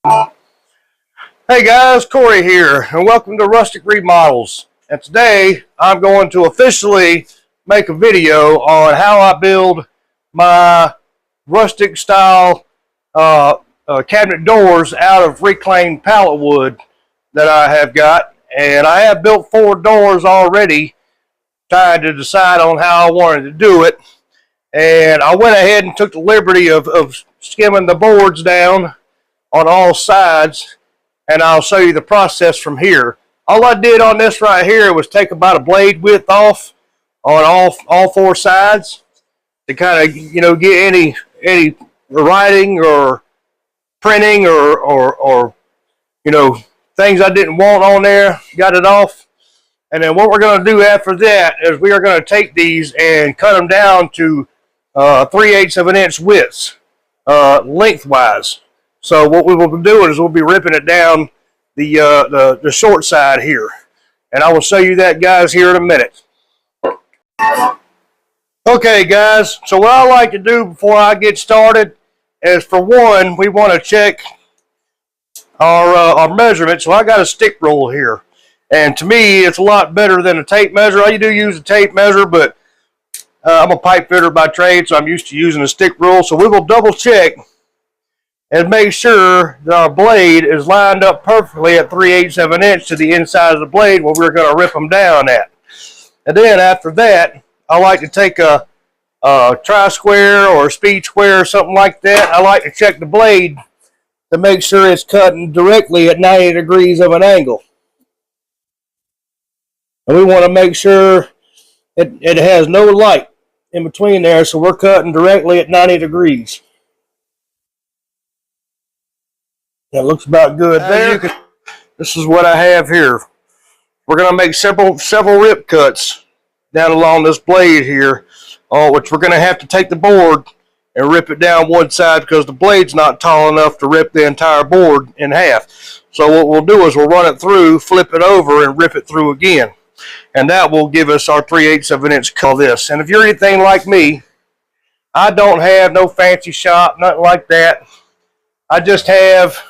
Hey guys, Corey here, and welcome to Rustic Remodels. And today I'm going to officially make a video on how I build my rustic style cabinet doors out of reclaimed pallet wood that I have got. And I have built 4 doors already, trying to decide on how I wanted to do it. And I went ahead and took the liberty of skimming the boards down on all sides, and I'll show you the process from here. All I did on this right here was take about a blade width off on all 4 sides to kind of get any writing or printing or things I didn't want on there. Got it off, and then what we're going to do after that is we are going to take these and cut them down to 3/8 of an inch widths lengthwise. So what we will be doing is we'll be ripping it down the short side here. And I will show you that, guys, here in a minute. Okay, guys, so what I like to do before I get started is, for one, we want to check our measurement. So I got a stick rule here. And to me, it's a lot better than a tape measure. I do use a tape measure, but I'm a pipe fitter by trade, so I'm used to using a stick rule. So we will double check and make sure that our blade is lined up perfectly at 3/8 of an inch to the inside of the blade where we're going to rip them down at. And then after that, I like to take a tri-square or a speed square or something like that. I like to check the blade to make sure it's cutting directly at 90 degrees of an angle. And we want to make sure it has no light in between there, so we're cutting directly at 90 degrees. That looks about good there. This is what I have here. We're going to make several rip cuts down along this blade here, which we're going to have to take the board and rip it down one side because the blade's not tall enough to rip the entire board in half. So what we'll do is we'll run it through, flip it over, and rip it through again. And that will give us our 3/8 of an inch cut of this. And if you're anything like me, I don't have no fancy shop, nothing like that. I just have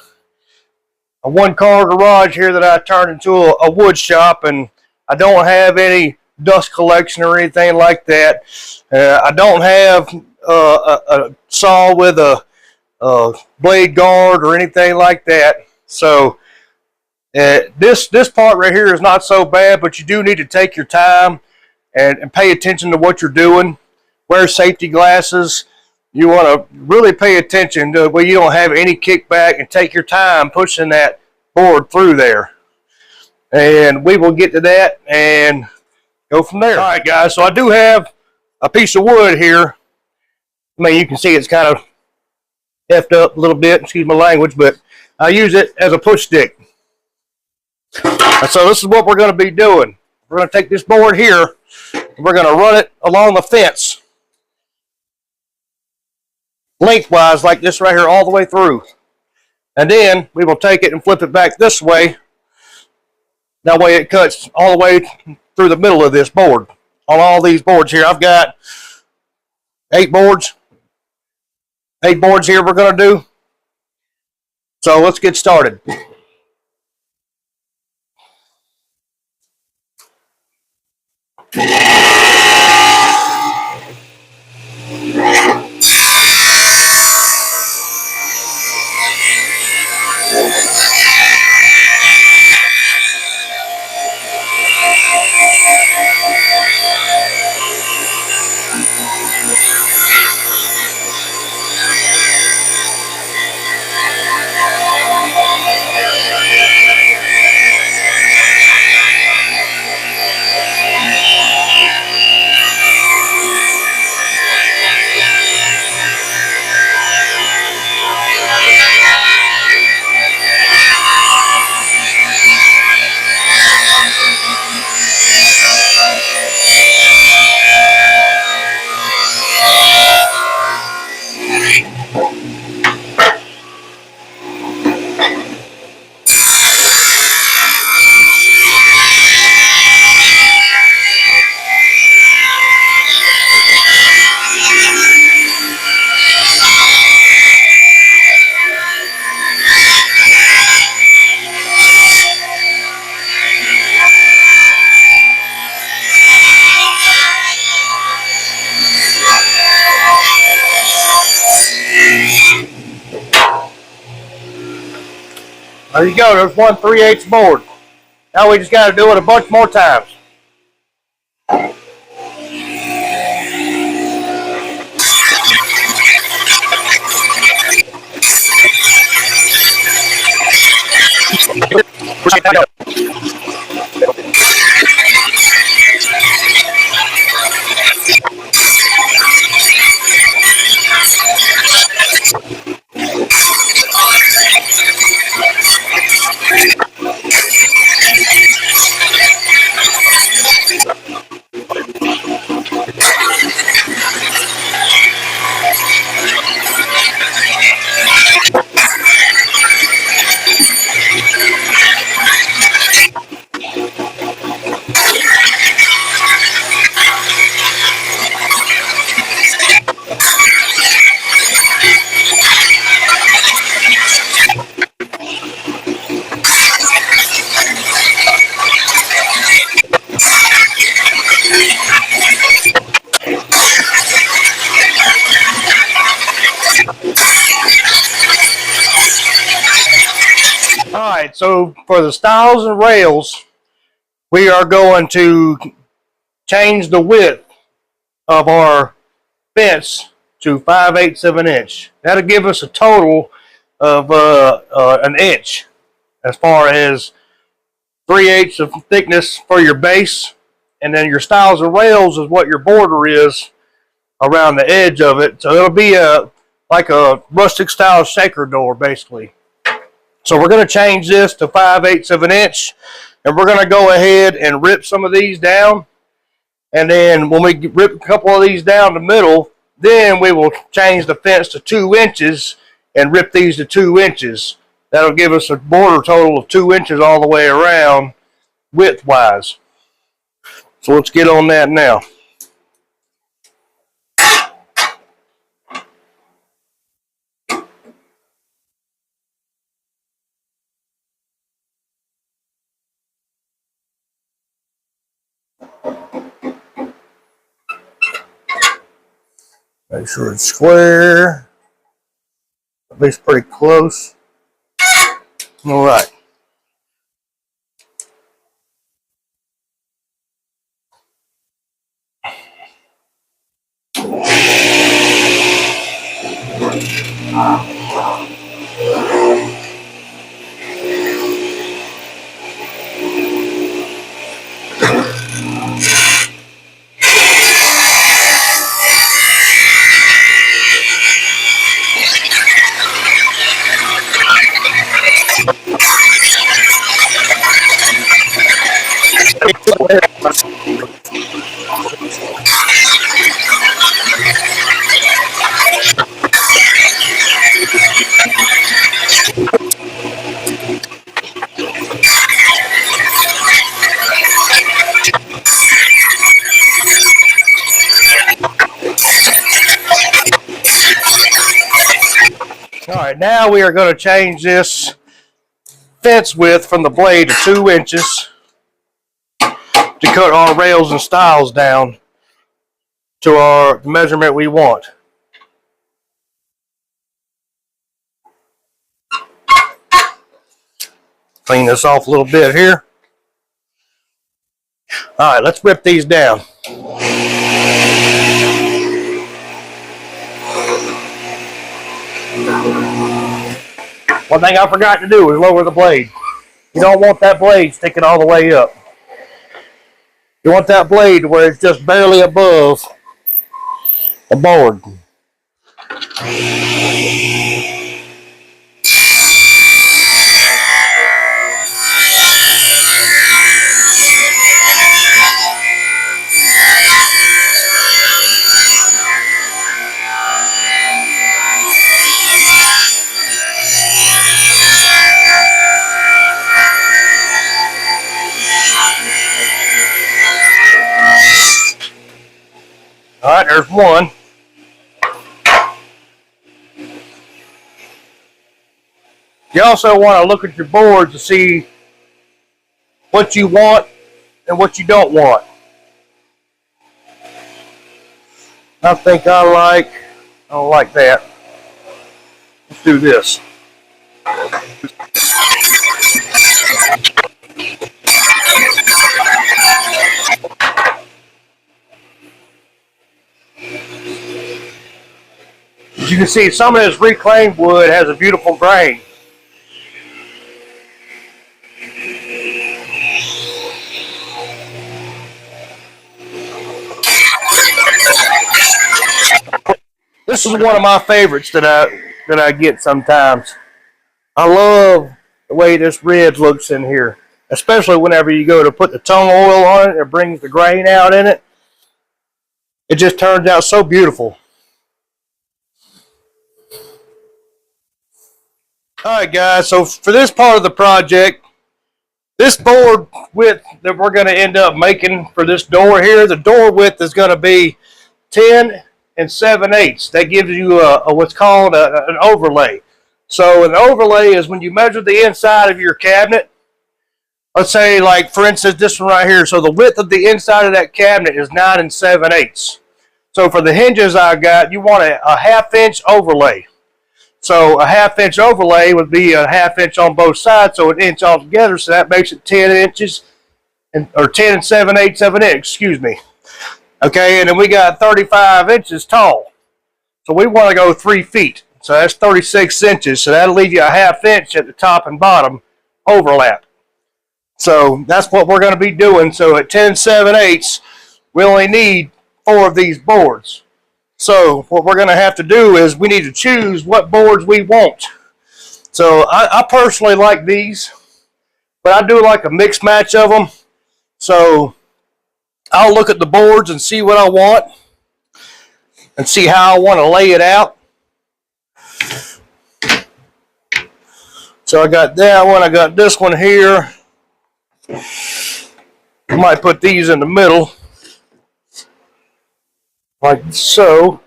a 1-car garage here that I turned into a wood shop, and I don't have any dust collection or anything like that. I don't have a saw with a blade guard or anything like that. So this part right here is not so bad, but you do need to take your time and pay attention to what you're doing. Wear safety glasses. You want to really pay attention to where you don't have any kickback, and take your time pushing that board through there. And we will get to that and go from there. All right, guys, so I do have a piece of wood here. I mean, you can see it's kind of effed up a little bit, excuse my language, but I use it as a push stick. So this is what we're going to be doing. We're going to take this board here, and we're going to run it along the fence lengthwise like this right here all the way through. And then we will take it and flip it back this way. That way it cuts all the way through the middle of this board. On all these boards here, I've got 8 boards. 8 boards here we're going to do. So let's get started. There you go. There's one 3/8 board. Now we just got to do it a bunch more times. Alright, so for the stiles and rails, we are going to change the width of our fence to 5/8 of an inch. That'll give us a total of an inch as far as 3/8 of thickness for your base, and then your stiles and rails is what your border is around the edge of it. So it'll be like a rustic style shaker door basically. So we're going to change this to 5/8 of an inch, and we're going to go ahead and rip some of these down. And then when we rip a couple of these down the middle, then we will change the fence to 2 inches and rip these to 2 inches. That'll give us a border total of 2 inches all the way around width-wise. So let's get on that now. Make sure it's square, at least pretty close. All right. All right, now we are going to change this fence width from the blade to 2 inches to cut our rails and stiles down to our measurement we want. Clean this off a little bit here. All right, let's rip these down. One thing I forgot to do is lower the blade. You don't want that blade sticking all the way up. You want that blade where it's just barely above the board. All right, there's one. You also want to look at your board to see what you want and what you don't want. I think I don't like that. Let's do this. can see some of this reclaimed wood has a beautiful grain. This is one of my favorites that I get sometimes. I love the way this red looks in here, especially whenever you go to put the tung oil on it. It brings the grain out in it. It just turns out so beautiful. Alright guys, so for this part of the project, this board width that we're going to end up making for this door here, the door width is going to be 10 and 7/8. That gives you a what's called an overlay. So an overlay is when you measure the inside of your cabinet. Let's say, like for instance, this one right here. So the width of the inside of that cabinet is 9 and 7/8. So for the hinges I got, you want a 1/2 inch overlay. So a 1/2 inch overlay would be a 1/2 inch on both sides, so an inch altogether. So that makes it 10 inches, or 10 and 7/8 of an inch, excuse me. Okay, and then we got 35 inches tall. So we want to go 3 feet. So that's 36 inches. So that'll leave you a 1/2 inch at the top and bottom overlap. So that's what we're going to be doing. So at 10 7/8, we only need 4 of these boards. So what we're going to have to do is we need to choose what boards we want. So I personally like these, but I do like a mix match of them. So I'll look at the boards and see what I want and see how I want to lay it out. So I got that one, I got this one here. I might put these in the middle, like so.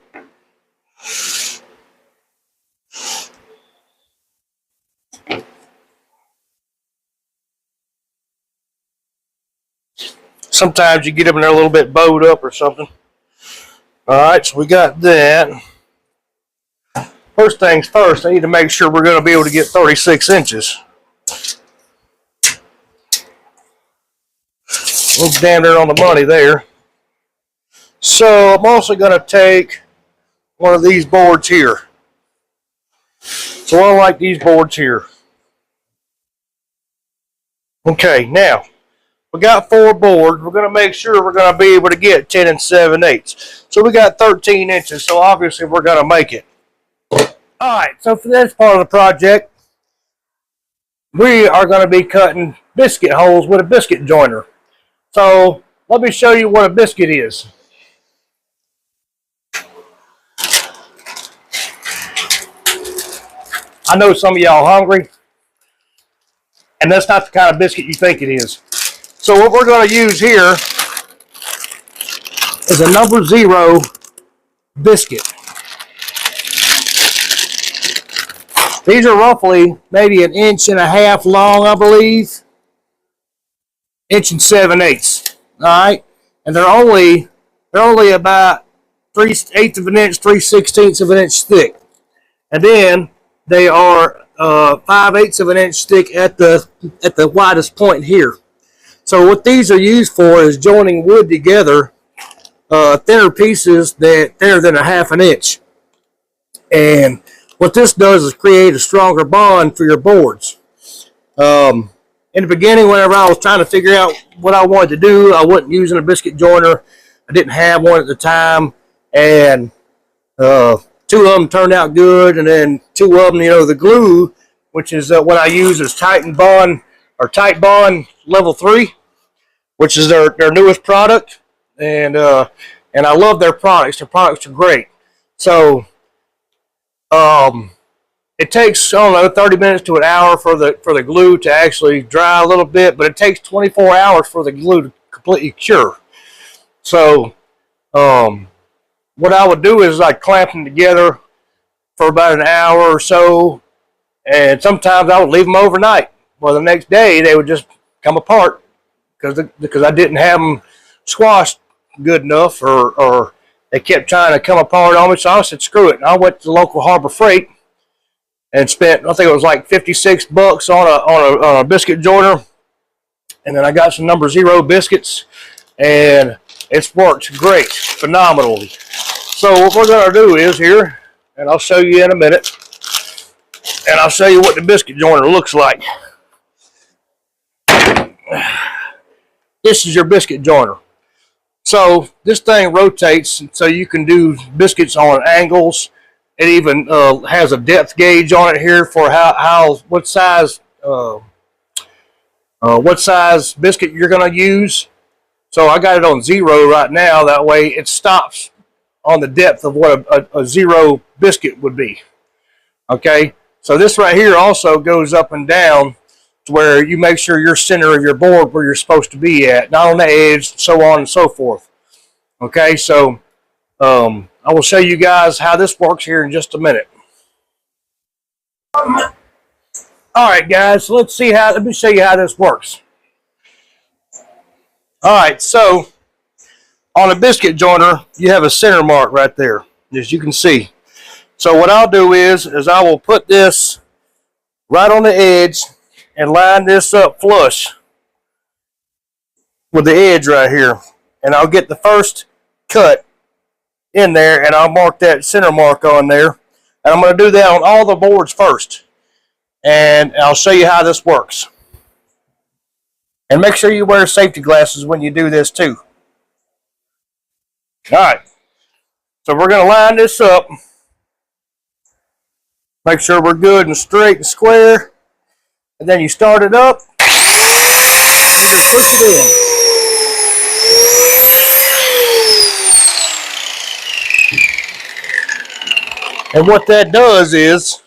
Sometimes you get them and they're a little bit bowed up or something. Alright, so we got that. First things first, I need to make sure we're going to be able to get 36 inches. Looks damn near on the money there. So I'm also going to take one of these boards here. So I like these boards here. Okay, now we got 4 boards. We're going to make sure we're going to be able to get 10 and 7/8. So we got 13 inches, so obviously we're going to make it. Alright, so for this part of the project, we are going to be cutting biscuit holes with a biscuit joiner. So let me show you what a biscuit is. I know some of y'all hungry, and that's not the kind of biscuit you think it is. So what we're going to use here is a number 0 biscuit. These are roughly maybe 1.5 inches long, I believe. 1 7/8. All right, and they're only about 3/8 of an inch, 3/16 of an inch thick, and then they are 5/8 of an inch thick at the widest point here. So what these are used for is joining wood together, thinner pieces that thinner than 1/2 inch. And what this does is create a stronger bond for your boards. In the beginning, whenever I was trying to figure out what I wanted to do, I wasn't using a biscuit joiner. I didn't have one at the time, and 2 of them turned out good, and then 2 of them, the glue, which is what I use, is Titan Bond or Tight Bond Level 3, which is their newest product, and I love their products. Their products are great. So it takes, I don't know, 30 minutes to an hour for the glue to actually dry a little bit, but it takes 24 hours for the glue to completely cure. So what I would do is I clamp them together for about an hour or so, and sometimes I would leave them overnight. Well, the next day they would just come apart because I didn't have them squashed good enough, or they kept trying to come apart on me. So I said, screw it. And I went to the local Harbor Freight and spent, I think it was like $56 on a biscuit joiner, and then I got some number 0 biscuits, and it's worked great, phenomenally. So what we're going to do is here, and I'll show you in a minute. And I'll show you what the biscuit joiner looks like. This is your biscuit joiner. So this thing rotates so you can do biscuits on angles. It even has a depth gauge on it here for what size biscuit you're going to use. So I got it on 0 right now. That way it stops on the depth of what a 0 biscuit would be. Okay, so this right here also goes up and down to where you make sure your center of your board where you're supposed to be at, not on the edge, so on and so forth. Okay, so I will show you guys how this works here in just a minute. All right, guys, so let me show you how this works. All right, so on a biscuit joiner, you have a center mark right there, as you can see. So what I'll do is I will put this right on the edge and line this up flush with the edge right here. And I'll get the first cut in there and I'll mark that center mark on there. And I'm going to do that on all the boards first. And I'll show you how this works. And make sure you wear safety glasses when you do this too. All right. So we're going to line this up. Make sure we're good and straight and square. And then you start it up. You just push it in. And what that does is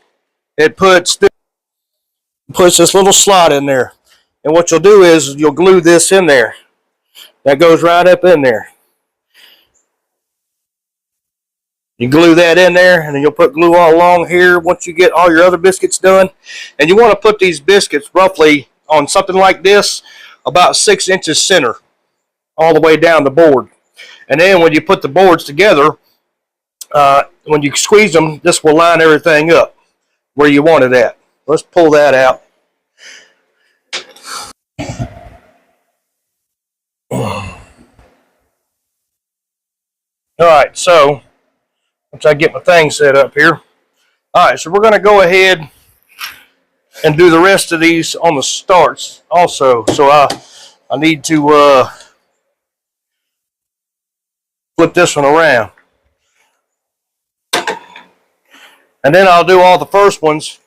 it puts this little slot in there. And what you'll do is you'll glue this in there. That goes right up in there. You glue that in there, and then you'll put glue all along here once you get all your other biscuits done. And you want to put these biscuits roughly on something like this, about 6 inches center, all the way down the board. And then when you put the boards together, when you squeeze them, this will line everything up where you want it at. Let's pull that out. All right, so once I get my thing set up here. All right, so we're going to go ahead and do the rest of these on the starts also. So I need to flip this one around. And then I'll do all the first ones,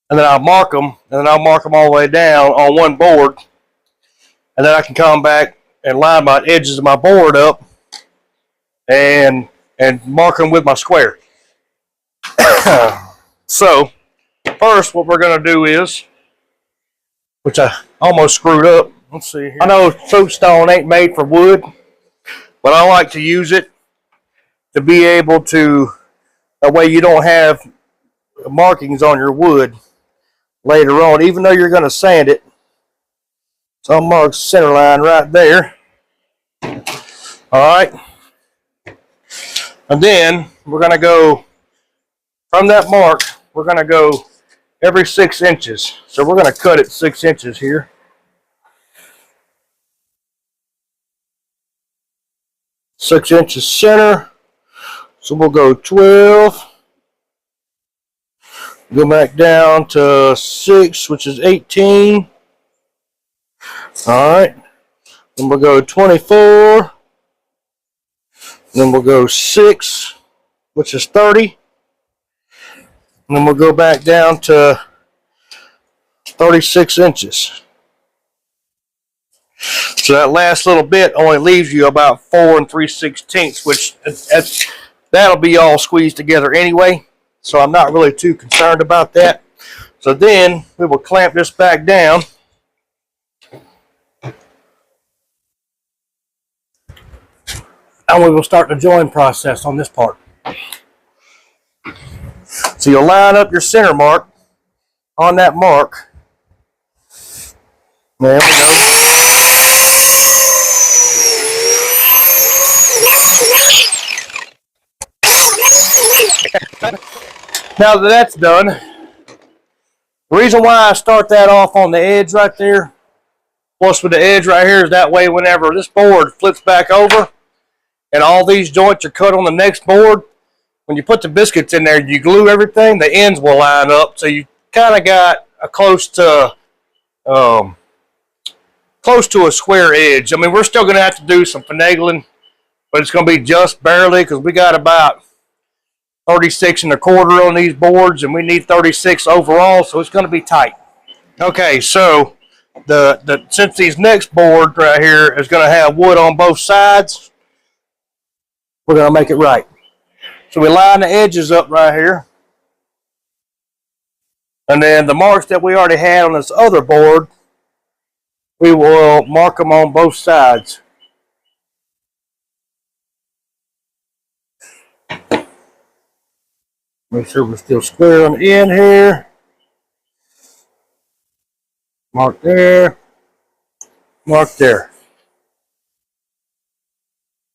and then I'll mark them, and then I'll mark them all the way down on one board. And then I can come back and line my edges of my board up and mark them with my square. So first what we're going to do is, which I almost screwed up. Let's see here. I know soapstone ain't made for wood, but I like to use it to be able to, that way you don't have markings on your wood later on, even though you're going to sand it. So I'll mark center line right there. All right. And then we're going to go from that mark, we're going to go every 6 inches. So we're going to cut it 6 inches here. Six inches center. So we'll go 12. Go back down to 6, which is 18. All right. Then we'll go 24. Then we'll go 6, which is 30. And then we'll go back down to 36 inches. So that last little bit only leaves you about 4 3/16, which that'll be all squeezed together anyway. So I'm not really too concerned about that. So then we will clamp this back down. And we will start the join process on this part. So you'll line up your center mark on that mark. There we go. Now that that's done, the reason why I start that off on the edge right there, plus with the edge right here, is that way whenever this board flips back over and all these joints are cut on the next board, when you put the biscuits in there, you glue everything, the ends will line up, so you kind of got a close to a square edge. I mean, we're still going to have to do some finagling, but it's going to be just barely because we got about 36 and a quarter on these boards, and we need 36 overall, so it's going to be tight. Okay, so since these next board right here is going to have wood on both sides, we're going to make it right. So we line the edges up right here. And then the marks that we already had on this other board, we will mark them on both sides. Make sure we're still square on the end here. Mark there. Mark there.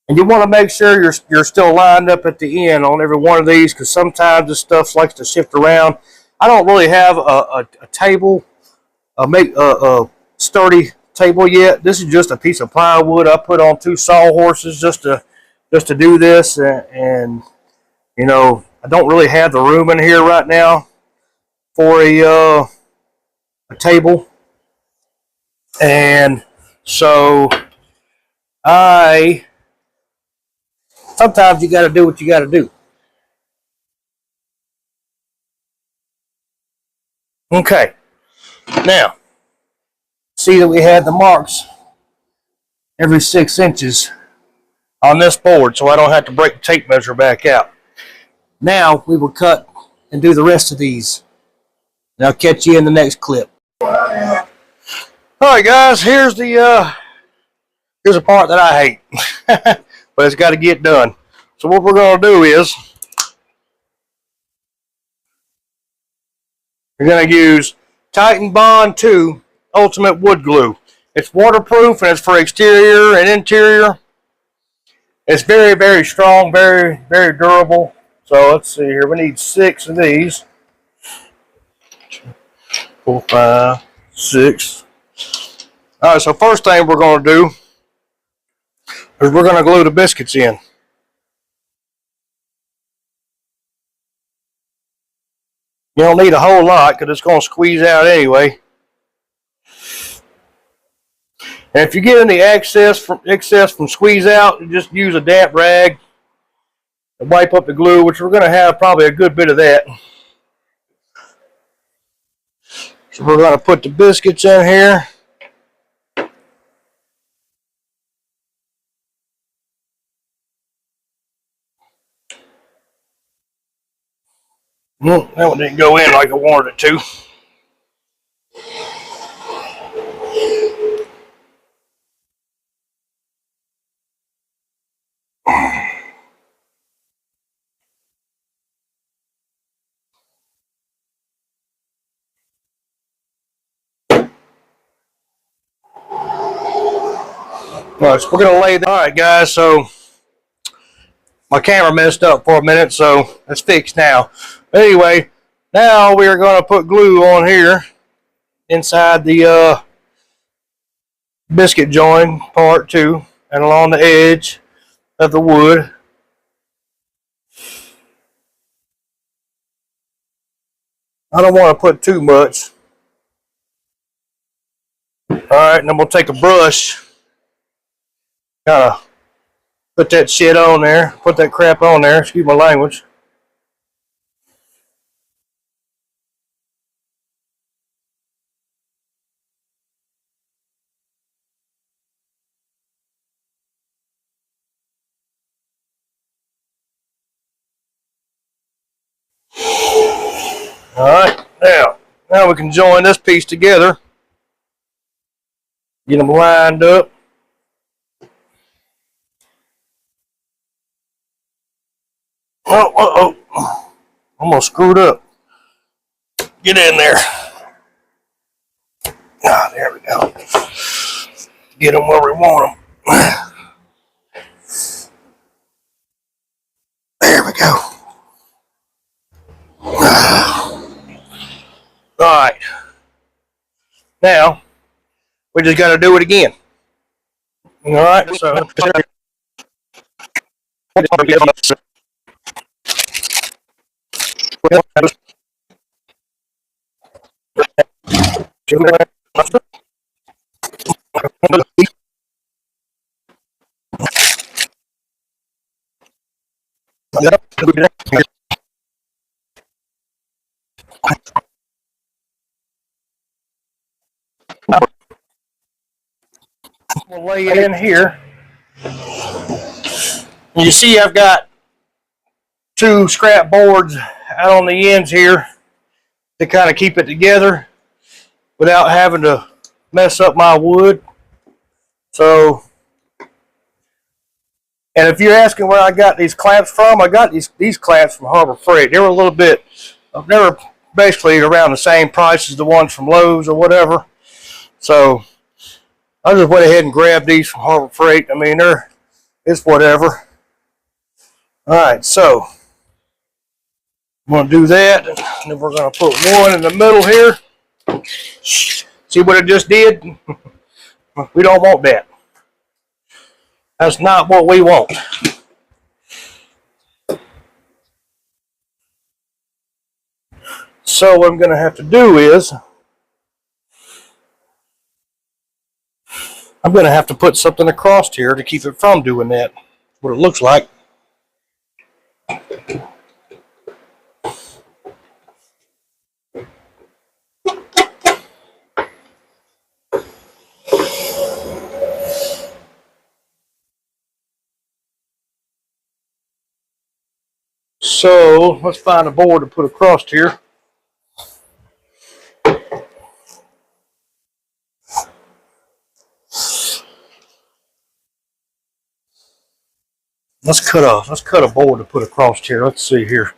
And you want to make sure you're still lined up at the end on every one of these, because sometimes this stuff likes to shift around. I don't really have a table, a sturdy table yet. This is just a piece of plywood I put on 2 sawhorses just to do this, and you know, I don't really have the room in here right now for a table, and so sometimes you got to do what you got to do. Okay, now see that we had the marks every 6 inches on this board, so I don't have to break the tape measure back out. Now we will cut and do the rest of these, and I'll catch you in the next clip. All right, guys, here's a part that I hate, but it's got to get done. So what we're going to do is we're going to use Titan Bond 2 Ultimate Wood Glue. It's waterproof and it's for exterior and interior. It's very, very strong, very, very durable. So let's see here. We need 6 of these. 4, 5, 6. All right, so first thing we're going to do is we're going to glue the biscuits in. You don't need a whole lot because it's going to squeeze out anyway. And if you get any excess from squeeze out, you just use a damp rag and wipe up the glue, which we're going to have probably a good bit of that. So we're going to put the biscuits in here. That one didn't go in like I wanted it to. All right, so we're going to lay that. All right, guys, so my camera messed up for a minute, so it's fixed now. But anyway, now we are going to put glue on here inside the biscuit join part 2 and along the edge of the wood. I don't want to put too much. All right, and I'm going to take a brush, kind of put that shit on there, put that crap on there, excuse my language. All right, now we can join this piece together, get them lined up. Oh, almost screwed up. Get in there. Ah, there we go. Get them where we want them. There we go. All right. Now, we just got to do it again. All right, so We'll lay it in here. And you see I've got 2 scrap boards out on the ends here to kind of keep it together without having to mess up my wood. So, and if you're asking where I got these clamps from, I got these clamps from Harbor Freight. They were a little bit, they were basically around the same price as the ones from Lowe's or whatever. So I just went ahead and grabbed these from Harbor Freight. I mean, it's whatever. All right, so I'm going to do that, and then we're going to put one in the middle here. See what it just did? We don't want that. That's not what we want. So what I'm going to have to do is I'm going to have to put something across here to keep it from doing that. What it looks like. So let's find a board to put across here. Let's cut a board to put across here. Let's see here.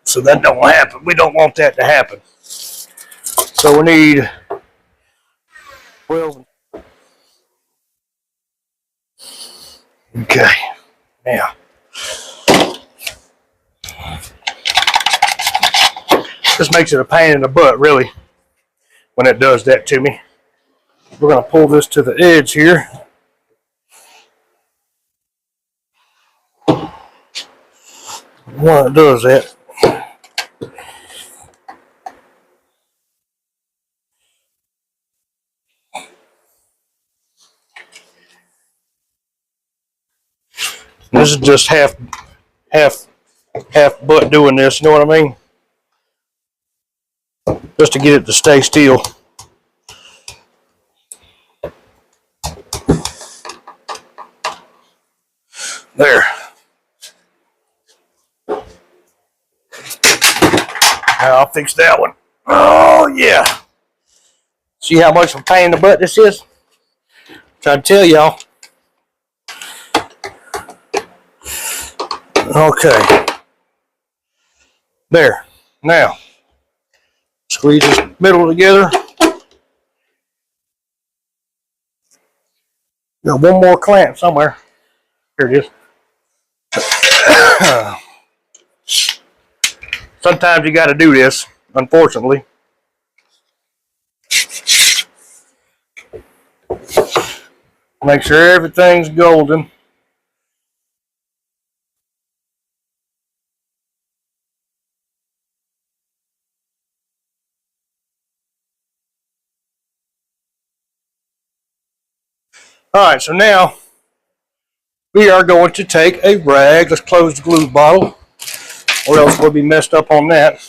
So that don't happen. We don't want that to happen. So we need 12. Okay. Now. This makes it a pain in the butt, really, when it does that to me. We're going to pull this to the edge here. When it does that, this is just half butt doing this, you know what I mean? Just to get it to stay still. There. Now I'll fix that one. Oh yeah. See how much of a pain in the butt this is? Trying to tell y'all. Okay. There. Now, squeeze this middle together. Got one more clamp somewhere. Here it is. Sometimes you got to do this, unfortunately. Make sure everything's golden. All right, so now we are going to take a rag. Let's close the glue bottle, or else we'll be messed up on that.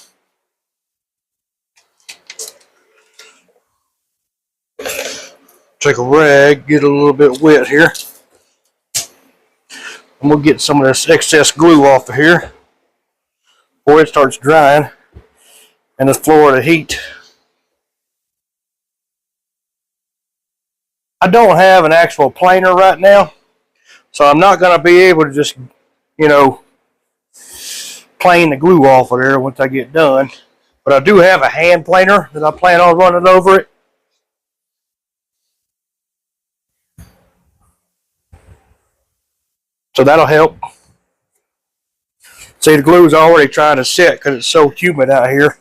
Take a rag, get a little bit wet here, and we'll get some of this excess glue off of here before it starts drying in this Florida heat. I don't have an actual planer right now, so I'm not going to be able to just, plane the glue off of there once I get done. But I do have a hand planer that I plan on running over it. So that'll help. See, the glue is already trying to set because it's so humid out here.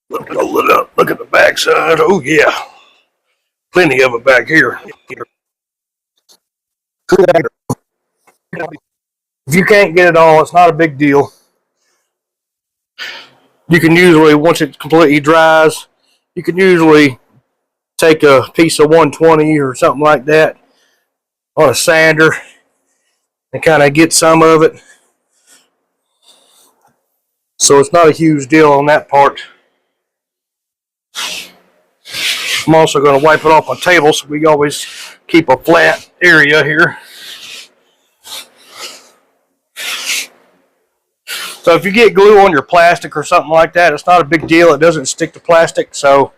Look at the back side. Oh yeah, plenty of it back here. If you can't get it all, it's not a big deal. You can usually, once it completely dries, you can usually take a piece of 120 or something like that on a sander and kind of get some of it. So it's not a huge deal on that part. I'm also going to wipe it off my table so we always keep a flat area here. So if you get glue on your plastic or something like that, it's not a big deal. It doesn't stick to plastic, so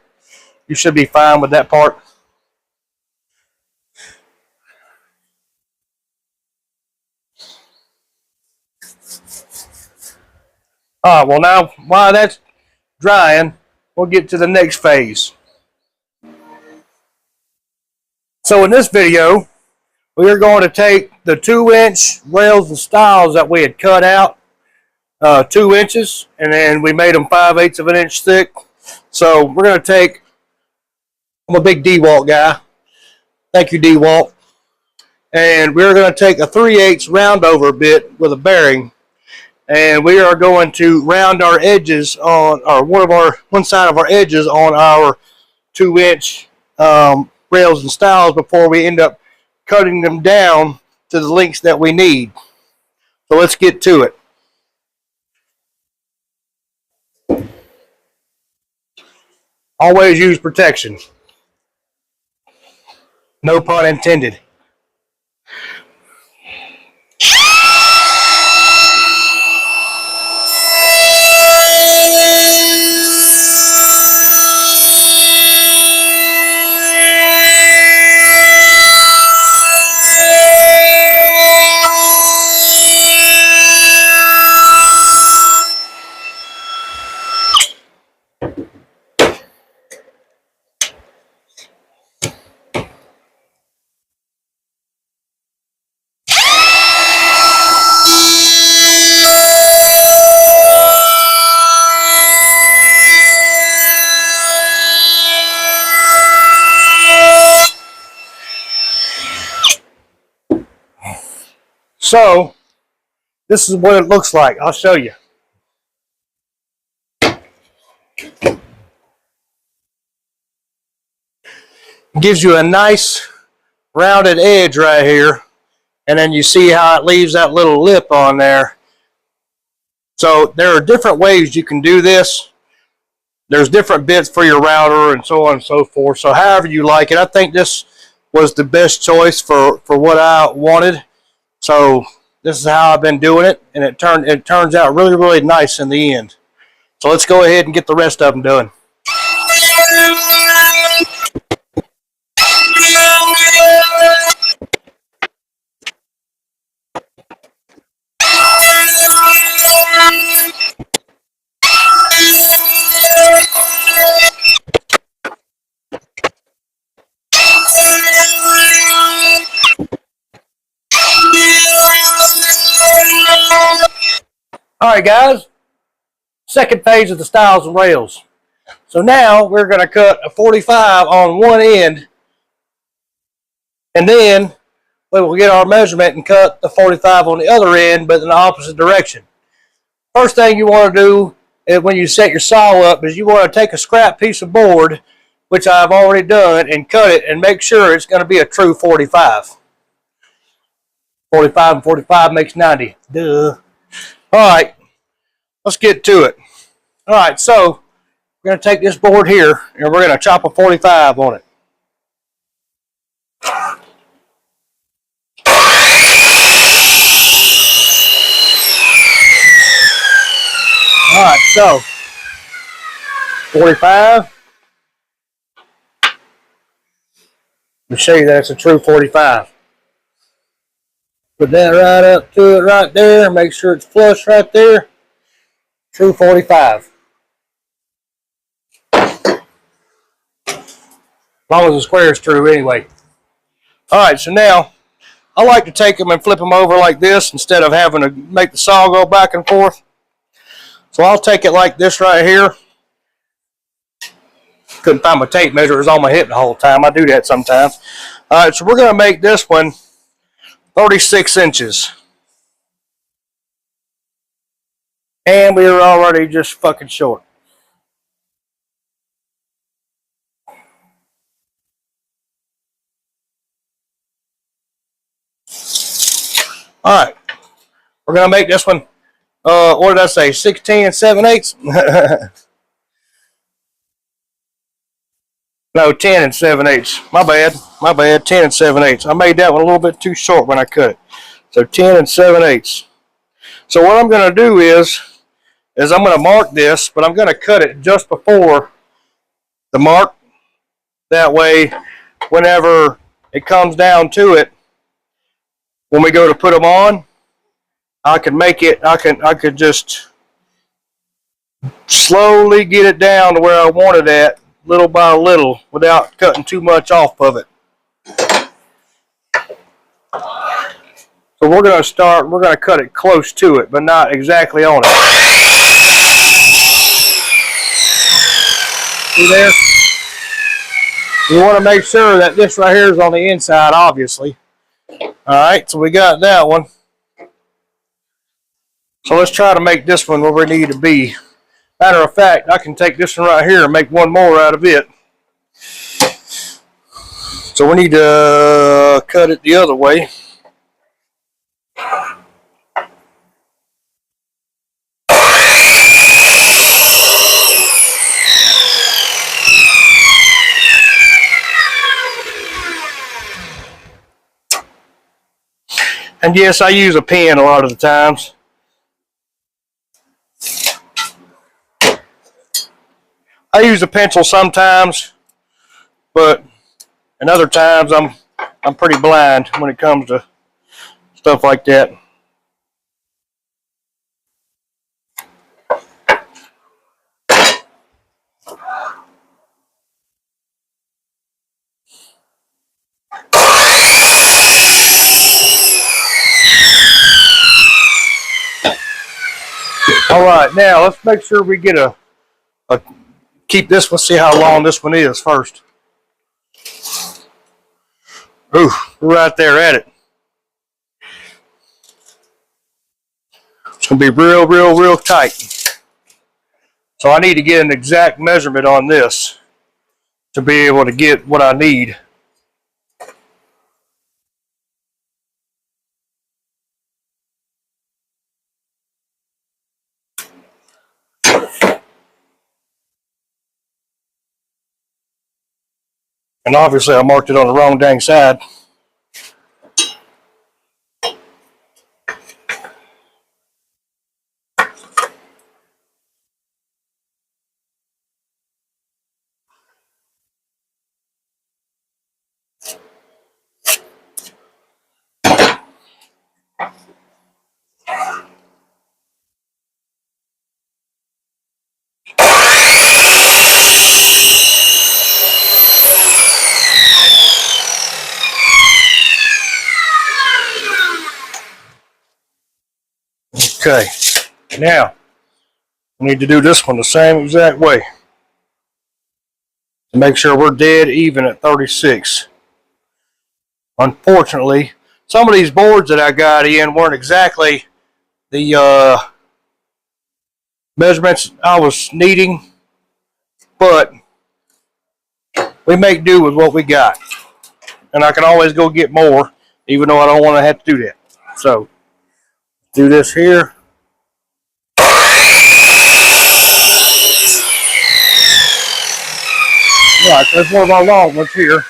you should be fine with that part. All right, well now, while that's drying, we'll get to the next phase. So in this video, we are going to take the 2-inch rails and stiles that we had cut out, 2 inches, and then we made them 5/8 of an inch thick. So we're going to take, I'm a big DeWalt guy. Thank you, DeWalt. And we're going to take a 3/8 round over bit with a bearing, and we are going to round our edges on, or one side of our edges on our 2-inch rails and stiles before we end up cutting them down to the lengths that we need. So let's get to it. Always use protection. No pun intended. So this is what it looks like. I'll show you. It gives you a nice rounded edge right here, and then you see how it leaves that little lip on there. So there are different ways you can do this. There's different bits for your router and so on and so forth. So however you like it, I think this was the best choice for what I wanted. So this is how I've been doing it, and it turns out really, really nice in the end. So let's go ahead and get the rest of them done. All right, guys. Second phase of the stiles and rails. So now we're going to cut a 45 on one end, and then we will get our measurement and cut the 45 on the other end, but in the opposite direction. First thing you want to do is, when you set your saw up, is you want to take a scrap piece of board, which I've already done, and cut it and make sure it's going to be a true 45. 45 and 45 makes 90. Duh. All right, let's get to it. All right, so we're going to take this board here, and we're going to chop a 45 on it. All right, so 45. Let me show you that it's a true 45. Put that right up to it right there. Make sure it's flush right there. True 45. As long as the square is true anyway. All right, so now I like to take them and flip them over like this instead of having to make the saw go back and forth. So I'll take it like this right here. Couldn't find my tape measure. It was on my hip the whole time. I do that sometimes. All right, so we're going to make this one 36 inches. And we were already just fucking short. All right, we're gonna make this one. What did I say? 16 7/8. No, 10 7/8. My bad. My bad. 10 7/8. I made that one a little bit too short when I cut it. So 10 7/8. So what I'm gonna do is I'm gonna mark this, but I'm gonna cut it just before the mark. That way, whenever it comes down to it, when we go to put them on, I can make it. I could just slowly get it down to where I want it at, little by little, without cutting too much off of it. So we're going to start. We're going to cut it close to it, but not exactly on it. See there? You want to make sure that this right here is on the inside, obviously. All right, so we got that one. So let's try to make this one where we need to be. Matter of fact, I can take this one right here and make one more out of it. So we need to cut it the other way. And yes, I use a pen a lot of the times. I use a pencil sometimes, but and other times I'm pretty blind when it comes to stuff like that. All right, now let's make sure we get a keep this one. See how long this one is first. Ooh, we're right there at it. It's gonna be real tight. So I need to get an exact measurement on this to be able to get what I need. And obviously I marked it on the wrong dang side. Okay, now we need to do this one the same exact way to make sure we're dead even at 36. Unfortunately, some of these boards that I got in weren't exactly the measurements I was needing, but we make do with what we got. And I can always go get more, even though I don't want to have to do that. So, do this here. Right, there's one of our long ones here.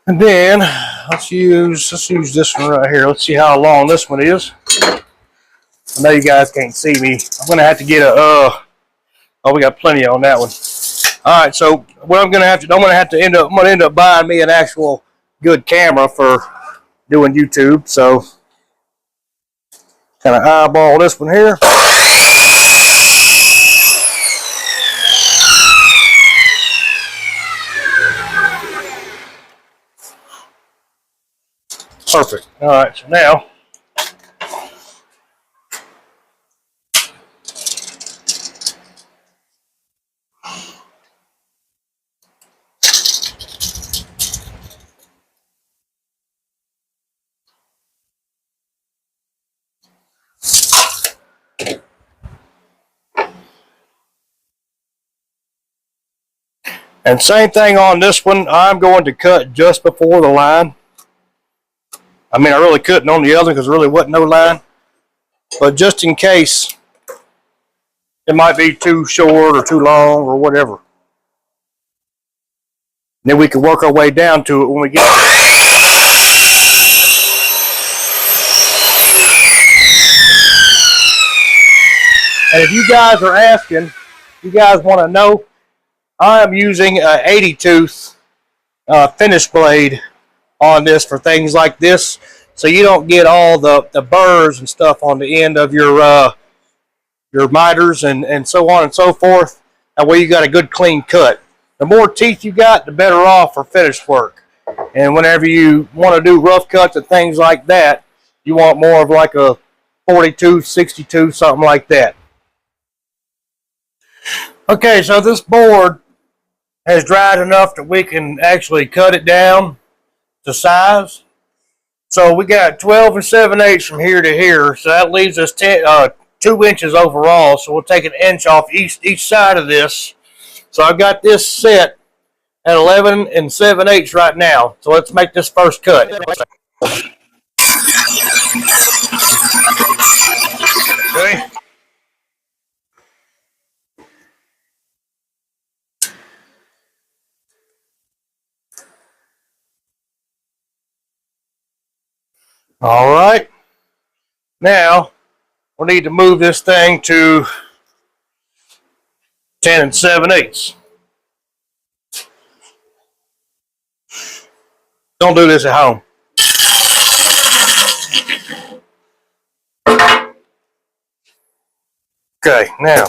And then let's use this one right here. Let's see how long this one is. I know you guys can't see me. I'm gonna have to get a oh, we got plenty on that one. All right, so what I'm gonna end up buying me an actual good camera for doing YouTube. So kind of eyeball this one here. Perfect. All right, so now And same thing on this one. I'm going to cut just before the line. I mean, I really couldn't on the other because there really wasn't no line. But just in case it might be too short or too long or whatever. And then we can work our way down to it when we get there. And if you guys are asking, you guys want to know, I'm using an 80 tooth finish blade on this for things like this, so you don't get all the burrs and stuff on the end of your miters and so on and so forth. That way you got a good clean cut. The more teeth you got, the better off for finish work. And whenever you want to do rough cuts and things like that, you want more of like a 42, 62, something like that. Okay, so this board has dried enough that we can actually cut it down to size. So we got 12 and 7/8 from here to here, so that leaves us 2 inches overall. So we'll take an inch off each side of this. So I've got this set at 11 and 7/8 right now. So let's make this first cut. Okay. All right. Now we'll need to move this thing to 10 and 7/8. Don't do this at home. Okay, now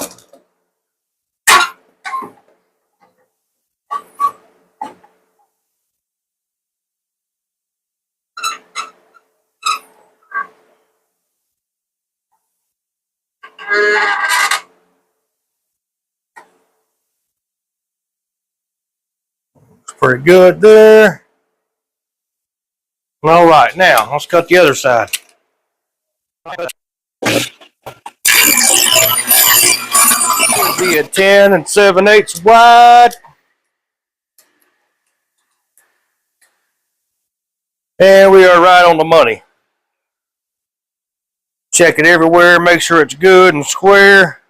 it's pretty good there. All right, now let's cut the other side. It'll be a 10 and 7/8 wide. And we are right on the money. Check it everywhere, make sure it's good and square.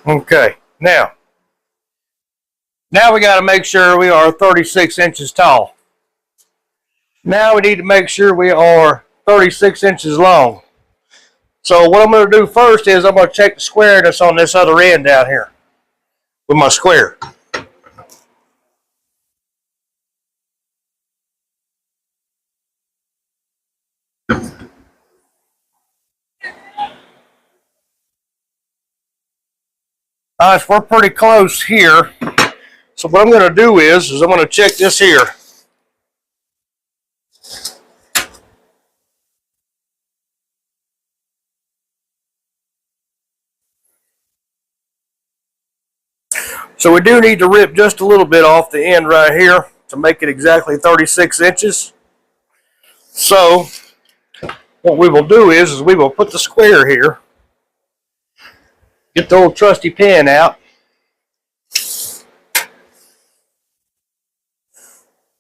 Okay, now we got to make sure we are 36 inches tall. Now we need to make sure we are 36 inches long. So what I'm going to do first is I'm going to check the squareness on this other end down here with my square. All right, so we're pretty close here. So what I'm going to do is I'm going to check this here. So we do need to rip just a little bit off the end right here to make it exactly 36 inches. So what we will do is we will put the square here, get the old trusty pen out,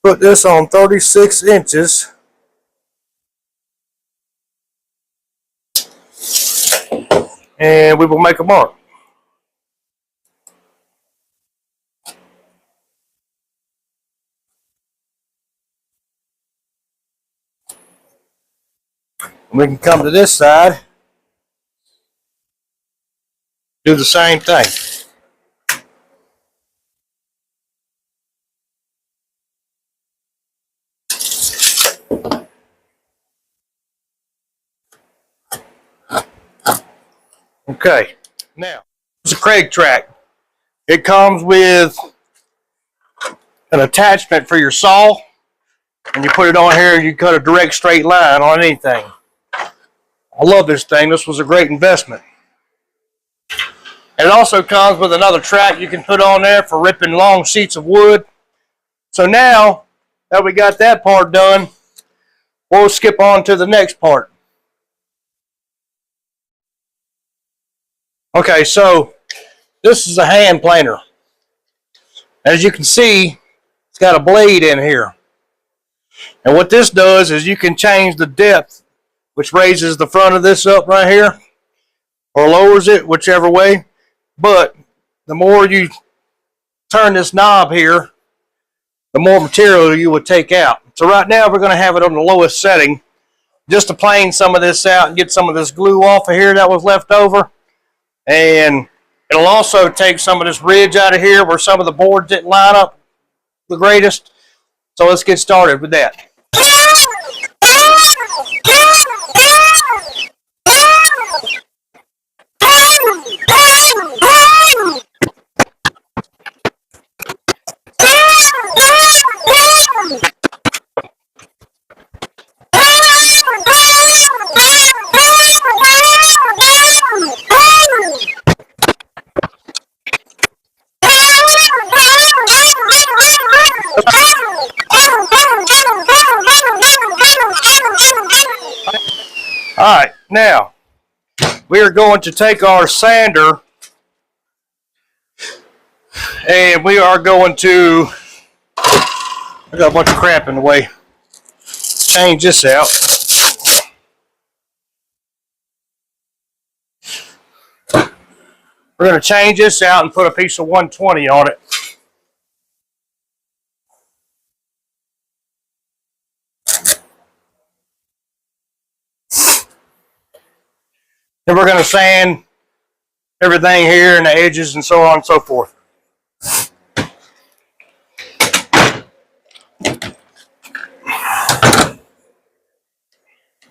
put this on 36 inches, and we will make a mark. We can come to this side, do the same thing. Okay, now it's a Craig track. It comes with an attachment for your saw, and you put it on here and you cut a direct straight line on anything. I love this thing. This was a great investment. And it also comes with another track you can put on there for ripping long sheets of wood. So now that we got that part done, we'll skip on to the next part. Okay, so This is a hand planer. As you can see, it's got a blade in here. And what this does is you can change the depth, which raises the front of this up right here, or lowers it, whichever way. But the more you turn this knob here, the more material you would take out. So right now we're going to have it on the lowest setting, just to plane some of this out and get some of this glue off of here that was left over. And it'll also take some of this ridge out of here where some of the boards didn't line up the greatest. So let's get started with that. All right, now we are going to take our sander and we are going to, I got a bunch of crap in the way, change this out. We're going to change this out and put a piece of 120 on it. Then we're going to sand everything here and the edges and so on and so forth.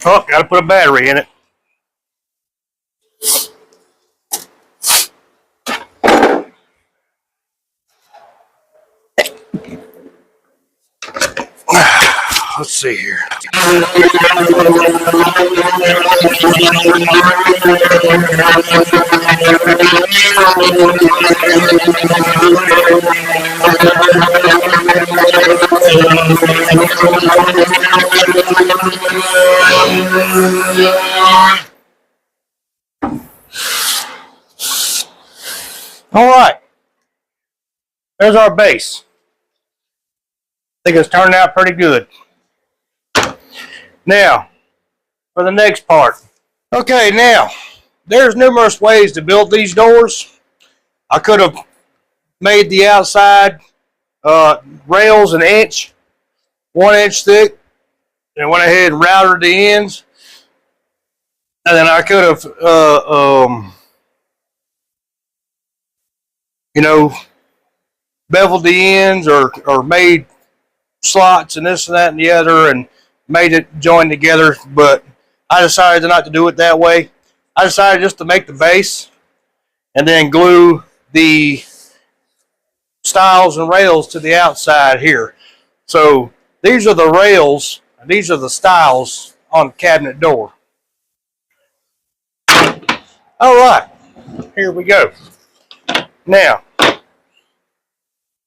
Oh, got to put a battery in it. Let's see here. All right. There's our base. I think it's turning out pretty good. Now, for the next part. Okay, now, there's numerous ways to build these doors. I could have made the outside rails an inch, 1 inch thick, and went ahead and routed the ends. And then I could have, beveled the ends or made slots and this and that and the other and made it join together, but I decided not to do it that way. I decided just to make the base and then glue the stiles and rails to the outside here. So these are the rails and these are the stiles on the cabinet door. All right, here we go. Now,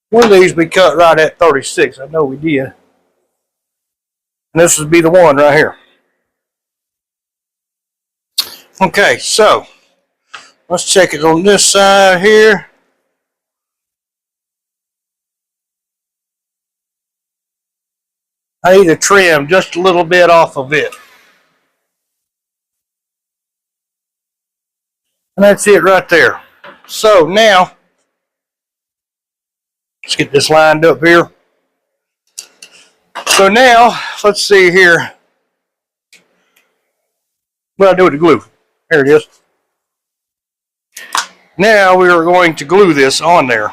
one of these we cut right at 36. I know we did. And this would be the one right here. Okay, so let's check it on this side here. I need to trim just a little bit off of it. And that's it right there. So now, let's get this lined up here. So now, let's see here. What do I do with the glue? Here it is. Now we are going to glue this on there.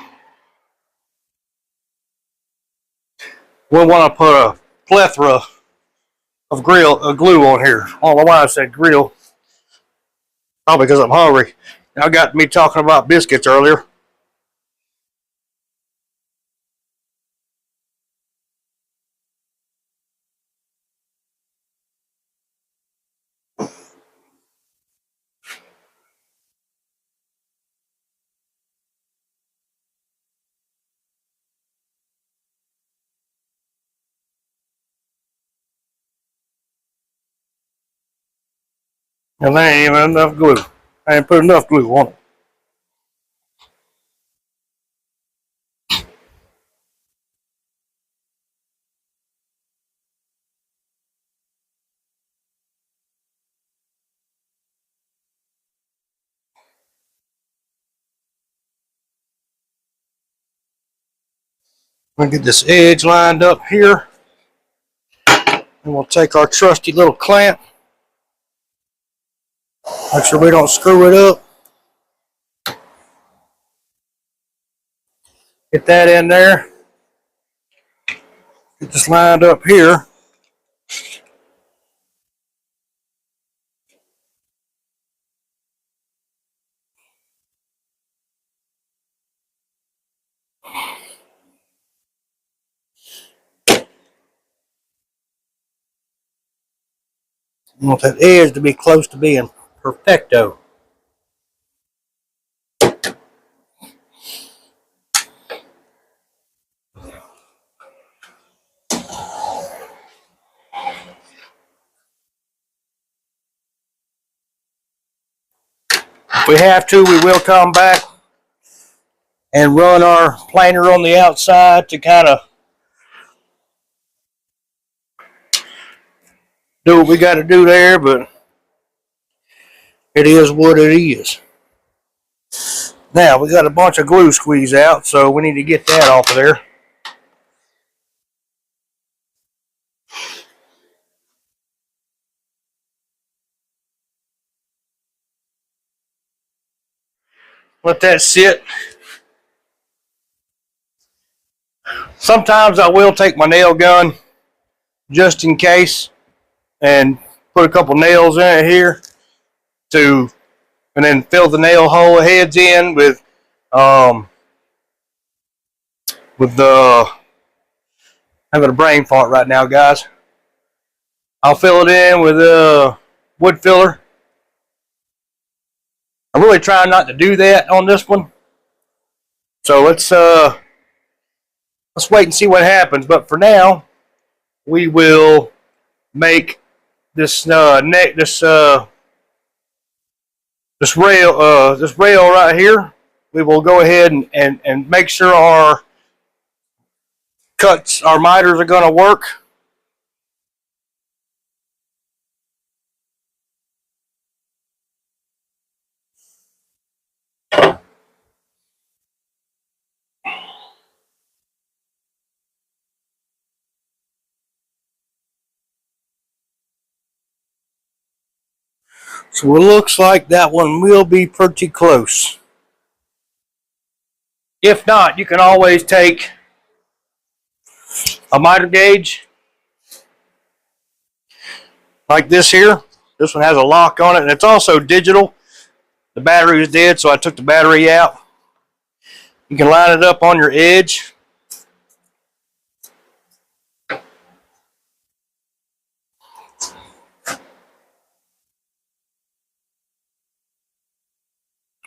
We'll want to put a plethora of glue on here. I don't know why I said grill. Probably because I'm hungry. Y'all got me talking about biscuits earlier. And there ain't even enough glue. I ain't put enough glue on it. We'll get this edge lined up here. And we'll take our trusty little clamp. Make sure we don't screw it up. Get that in there. Get this lined up here. I want that edge to be close to being perfecto. If we have to, we will come back and run our planer on the outside to kind of do what we got to do there, but it is what it is. Now, we got a bunch of glue squeezed out, so we need to get that off of there. Let that sit. Sometimes I will take my nail gun just in case and put a couple nails in it here and then fill the nail hole heads in with the, I'm having a brain fart right now, guys. I'll fill it in with a wood filler. I'm really trying not to do that on this one. So let's wait and see what happens. But for now, we will make this this rail right here. We will go ahead and make sure our miters are going to work. So it looks like that one will be pretty close. If not, you can always take a miter gauge like this here. This one has a lock on it, and it's also digital. The battery is dead, so I took the battery out. You can line it up on your edge.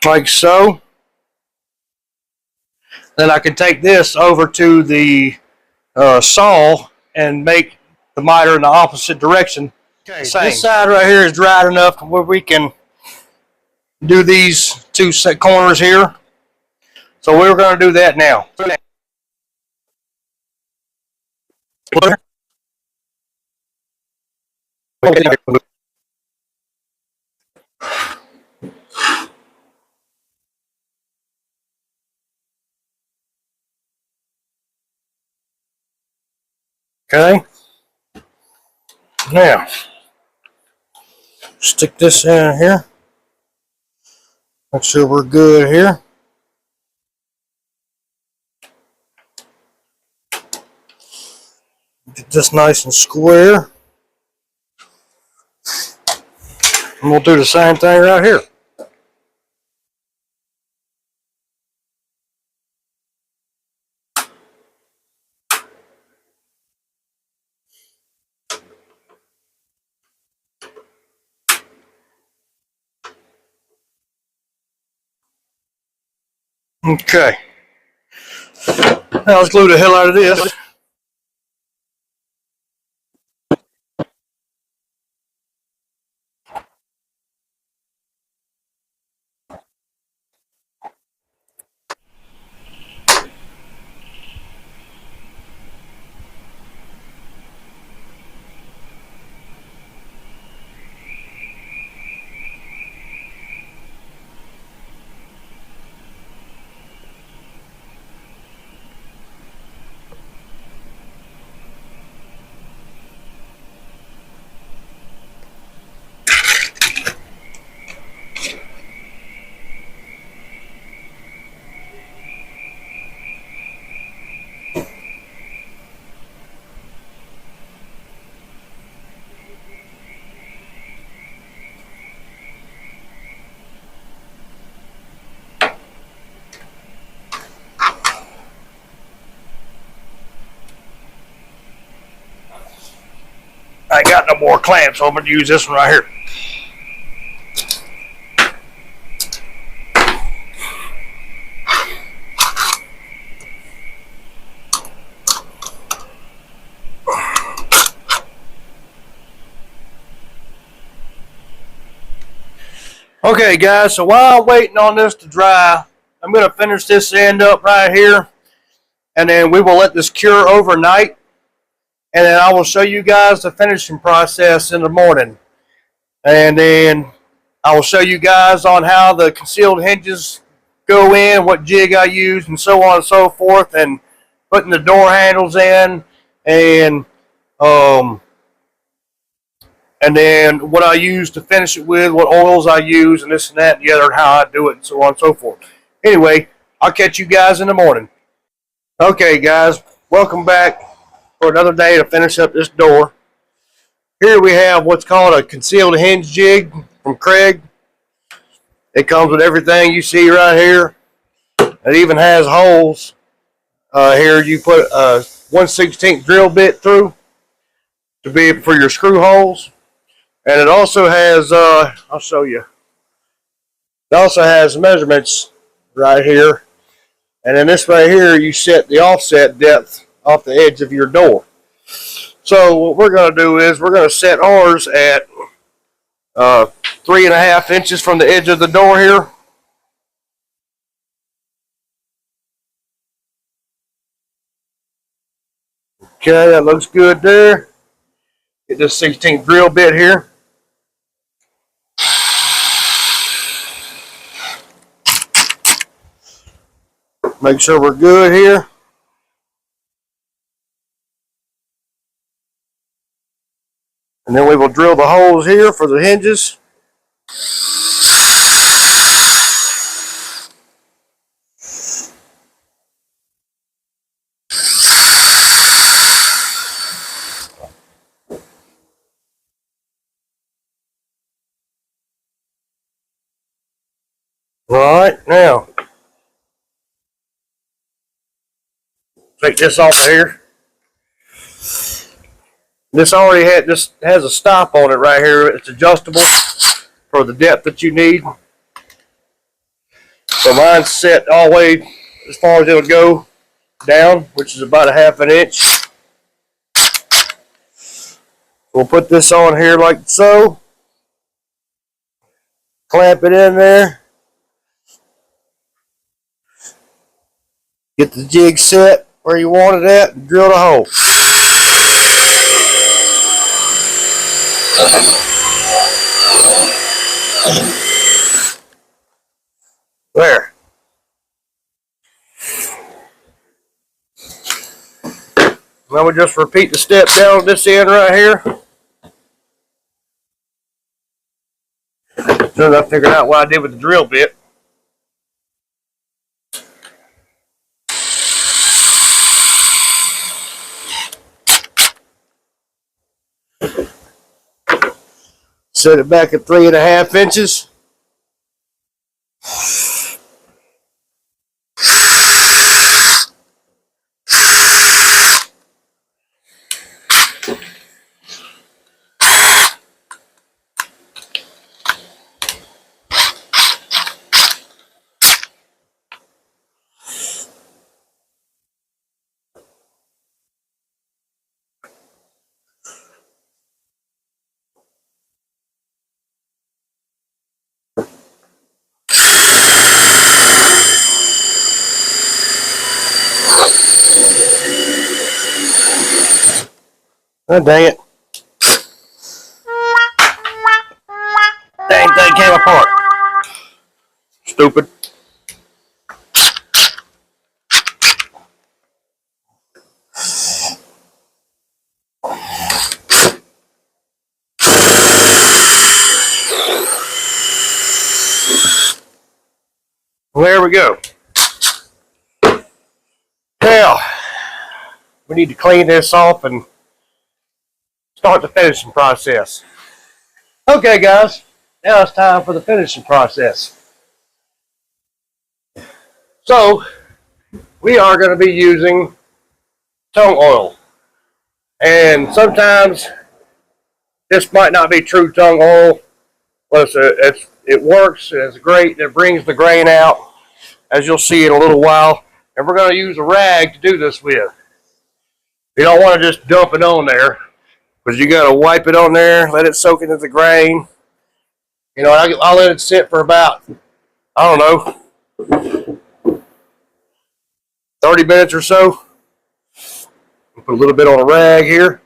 Like so. Then I can take this over to the saw and make the miter in the opposite direction. Okay, this side right here is dried enough where we can do these two set corners here. So we're going to do that now. Okay. Now, stick this in here. Make sure we're good here. Get this nice and square. And we'll do the same thing right here. Okay. Now let's glue the hell out of this. ain't got no more clamps, so I'm going to use this one right here. Okay, guys, so while I'm waiting on this to dry, I'm going to finish this end up right here, and then we will let this cure overnight, and then I will show you guys the finishing process in the morning. And then I will show you guys on how the concealed hinges go in, what jig I use, and so on and so forth, and putting the door handles in, and then what I use to finish it with, what oils I use, and this and that and the other, and how I do it, and so on and so forth. Anyway, I'll catch you guys in the morning. Okay, guys, welcome back for another day to finish up this door. Here we have what's called a concealed hinge jig from Craig. It comes with everything you see right here. It even has holes. Here you put a 1/16 drill bit through to be for your screw holes. And it also has, I'll show you. It also has measurements right here. And in this right here, you set the offset depth off the edge of your door. So what we're going to do is we're going to set ours at 3.5 inches from the edge of the door here. Okay, that looks good there. Get this 16th drill bit here. Make sure we're good here. And then we will drill the holes here for the hinges. All right, now take this off of here. This has a stop on it right here. It's adjustable for the depth that you need. So mine's set all the way as far as it'll go down, which is about 1/2 inch. We'll put this on here like so. Clamp it in there. Get the jig set where you want it at and drill the hole. There. Now we just repeat the step down on this end right here. As soon as I figured out what I did with the drill bit. Set it back at 3.5 inches. Oh, dang it. Dang thing came apart. Stupid. Well, there we go. Now, we need to clean this off and start the finishing process. Okay, guys, now it's time for the finishing process. So, we are going to be using tongue oil. And sometimes This might not be true tung oil, but it works and it's great. It brings the grain out, as you'll see in a little while. And we're going to use a rag to do this with. You don't want to just dump it on there, because you got to wipe it on there, let it soak into the grain. You know, I'll let it sit for about, I don't know, 30 minutes or so. Put a little bit on a rag here.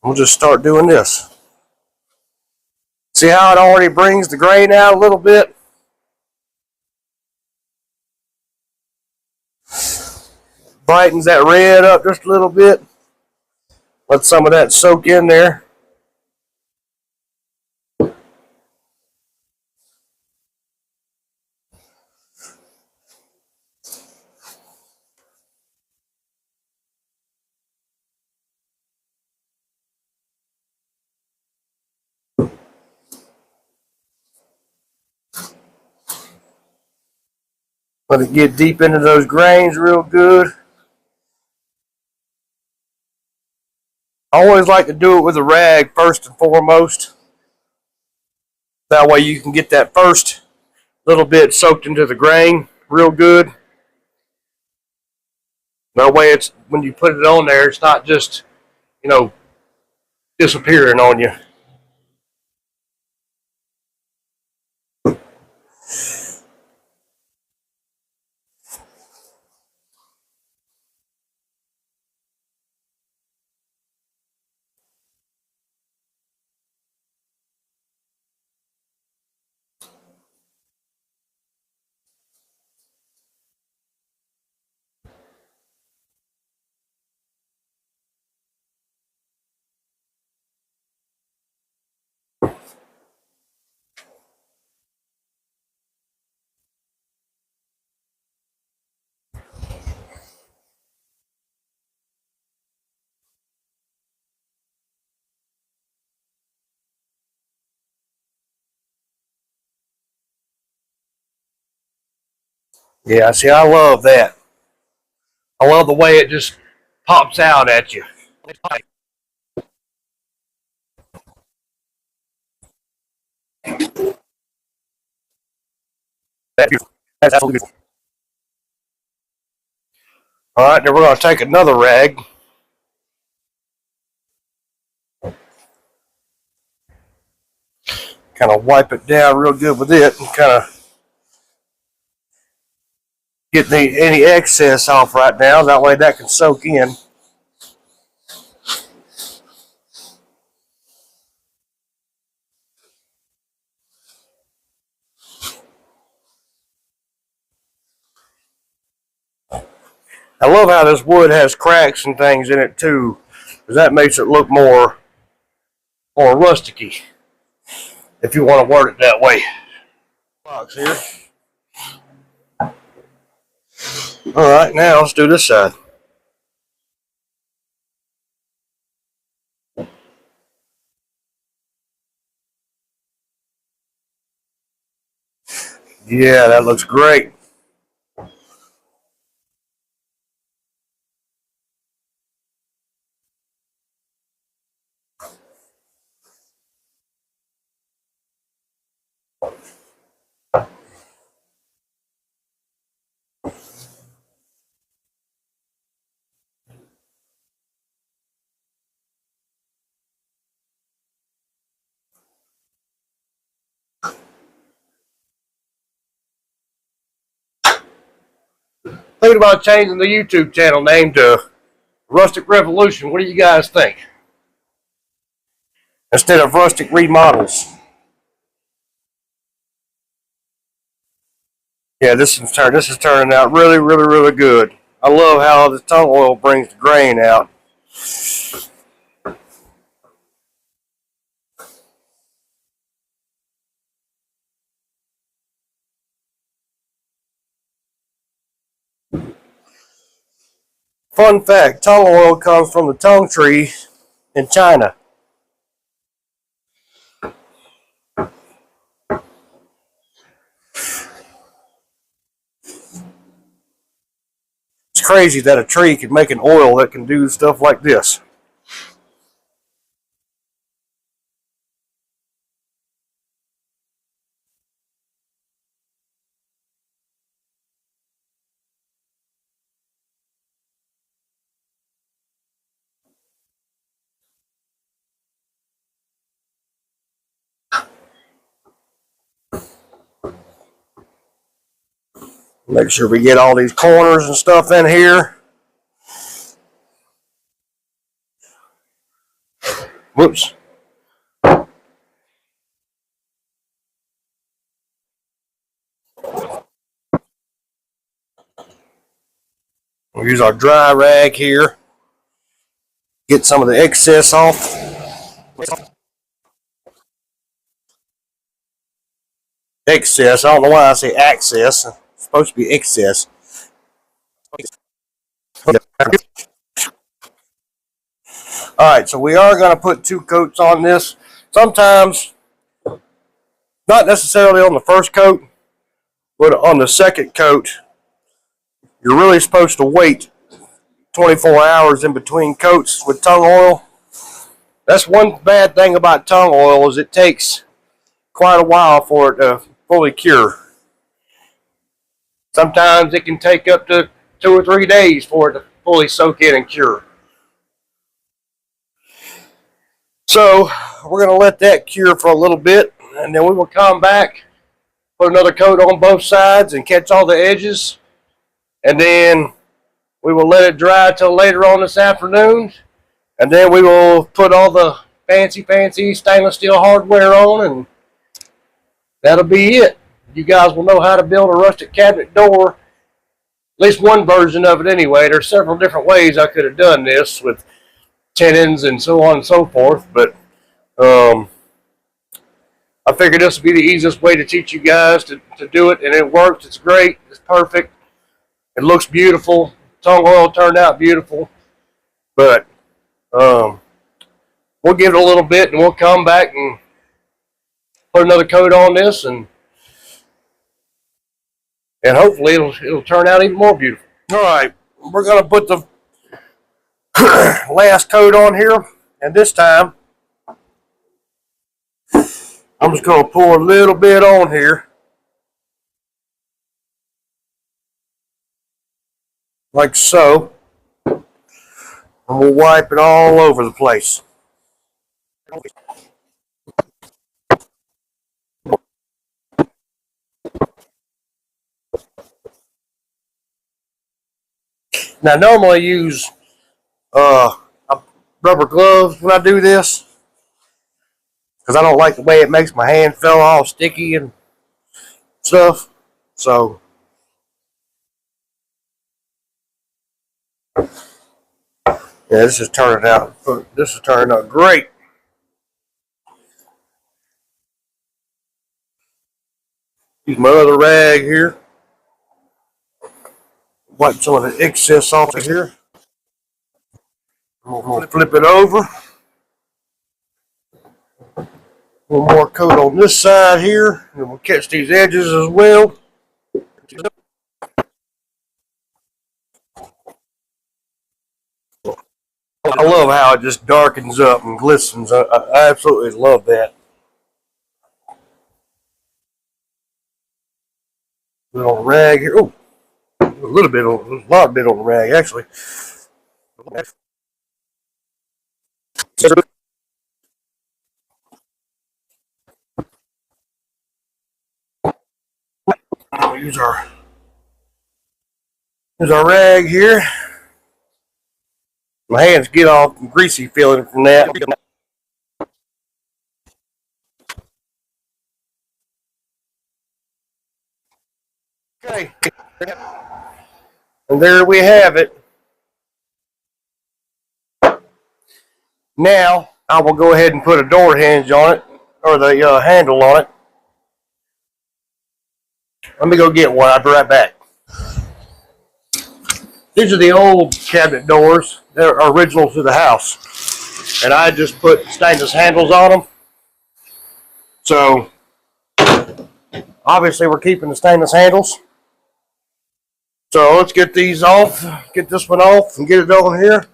We'll just start doing this. See how it already brings the grain out a little bit? Brightens that red up just a little bit. Let some of that soak in there. Let it get deep into those grains real good. I always like to do it with a rag first and foremost. That way you can get that first little bit soaked into the grain real good. That way it's, when you put it on there, it's not just, you know, disappearing on you. Yeah, see, I love that. I love the way it just pops out at you. That's beautiful. That's absolutely beautiful. All right, then we're going to take another rag. Kind of wipe it down real good with it and kind of get any excess off right now. That way that can soak in. I love how this wood has cracks and things in it too, because that makes it look more rusticy, if you want to word it that way. Box here. All right, now let's do this side. Yeah, that looks great. Thinking about changing the YouTube channel name to Rustic Revolution. What do you guys think? Instead of Rustic Remodels. Yeah, this is turning out really, really, really good. I love how the tung oil brings the grain out. Fun fact, tung oil comes from the tung tree in China. It's crazy that a tree can make an oil that can do stuff like this. Make sure we get all these corners and stuff in here. Whoops. We'll use our dry rag here. Get some of the excess off. Excess. I don't know why I say access. It's supposed to be excess. Alright, so we are going to put 2 coats on this. Sometimes, not necessarily on the first coat, but on the second coat, you're really supposed to wait 24 hours in between coats with tung oil. That's one bad thing about tung oil is it takes quite a while for it to fully cure. Sometimes it can take up to 2 or 3 days for it to fully soak in and cure. So we're going to let that cure for a little bit, and then we will come back, put another coat on both sides and catch all the edges, and then we will let it dry till later on this afternoon, and then we will put all the fancy stainless steel hardware on, and that'll be it. You guys will know how to build a rustic cabinet door, at least one version of it anyway. There's several different ways I could have done this with tenons and so on and so forth, but I figured this would be the easiest way to teach you guys to do it, and it works. It's great. It's perfect. It looks beautiful. Tung oil turned out beautiful, but we'll give it a little bit, and we'll come back and put another coat on this, and hopefully it'll turn out even more beautiful. All right, we're going to put the last coat on here, and this time I'm just going to pour a little bit on here, like so, and we'll wipe it all over the place. Now, normally I use rubber gloves when I do this, because I don't like the way it makes my hand feel all sticky and stuff. So yeah, this is turning out. This is turning out great. Use my other rag here. Wipe some of the excess off of here. I'm gonna flip it over. One more coat on this side here, and we'll catch these edges as well. I love how it just darkens up and glistens. I absolutely love that. Little rag here. Oh, a lot of bit on the rag actually. We'll use our rag here. My hands get all greasy feeling from that. Okay. And there we have it. Now, I will go ahead and put a door hinge on it, or the handle on it. Let me go get one. I'll be right back. These are the old cabinet doors. They're original to the house. And I just put stainless handles on them. So, obviously we're keeping the stainless handles. So let's get these off, get this one off, and get it on here.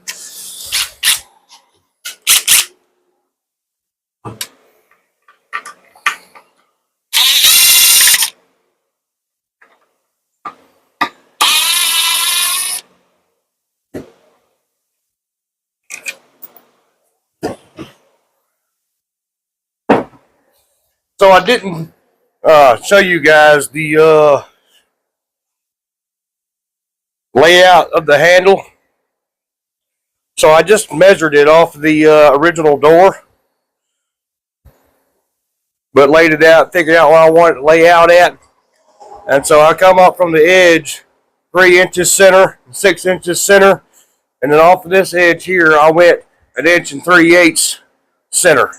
So I didn't show you guys the layout of the handle. So I just measured it off the original door, but laid it out, figured out where I want it to lay out at. And so I come up from the edge 3 inches center, 6 inches center, and then off of this edge here, I went 1 3/8 center.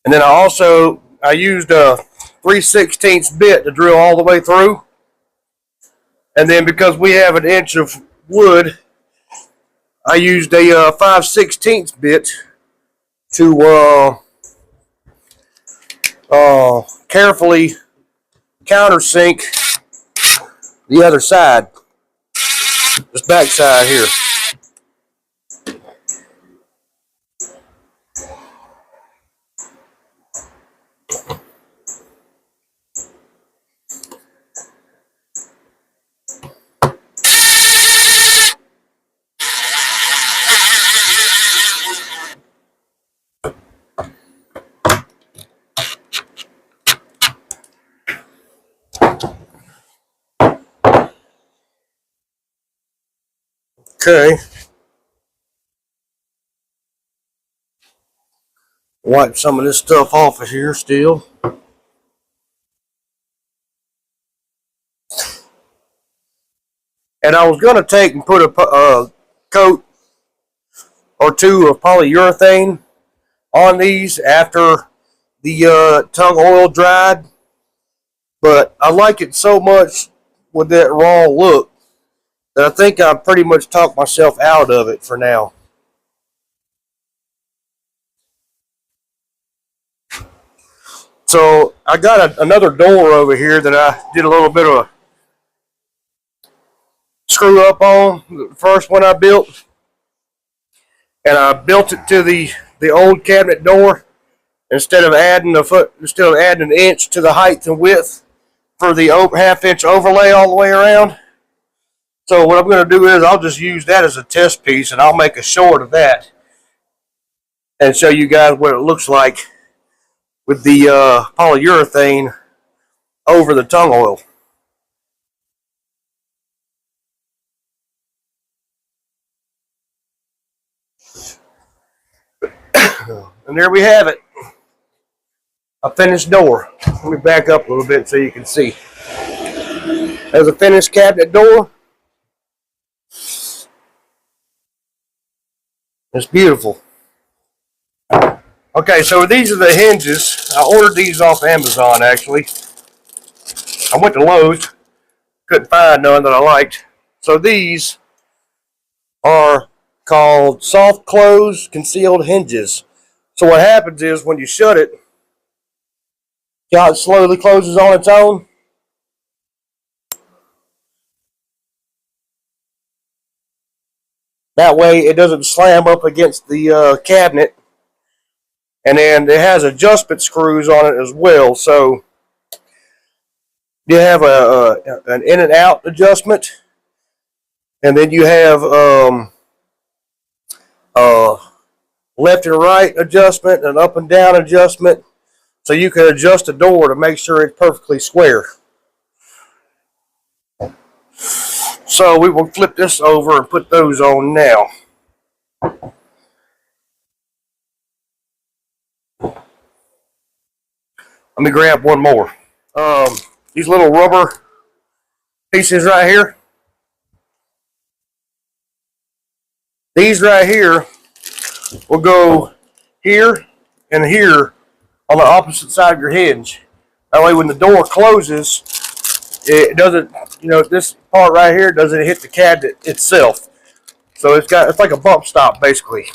And then I used a 3/16 bit to drill all the way through. And then because we have 1 inch of wood, I used a 5/16 bit to carefully countersink the other side, this back side here. Okay. Wipe some of this stuff off of here still. And I was going to take and put a coat or two of polyurethane on these after the tung oil dried. But I like it so much with that raw look that I think I pretty much talked myself out of it for now. So I got another door over here that I did a little bit of a screw up on, the first one I built. And I built it to the old cabinet door instead of adding 1 inch to the height and width for the 1/2 inch overlay all the way around. So what I'm going to do is I'll just use that as a test piece, and I'll make a short of that and show you guys what it looks like with the polyurethane over the tung oil. And there we have it. A finished door. Let me back up a little bit so you can see. There's a finished cabinet door. It's beautiful. Okay, so these are the hinges. I ordered these off Amazon, actually. I went to Lowe's. Couldn't find none that I liked. So these are called soft close concealed hinges. So what happens is when you shut it, it slowly closes on its own. That way it doesn't slam up against the cabinet. And then it has adjustment screws on it as well. So you have an in and out adjustment. And then you have left and right adjustment and up and down adjustment. So you can adjust the door to make sure it's perfectly square. So we will flip this over and put those on now. Let me grab one more. These little rubber pieces right here. These right here will go here and here on the opposite side of your hinge. That way when the door closes, it doesn't, this part right here doesn't hit the cabinet itself. So it's like a bump stop basically.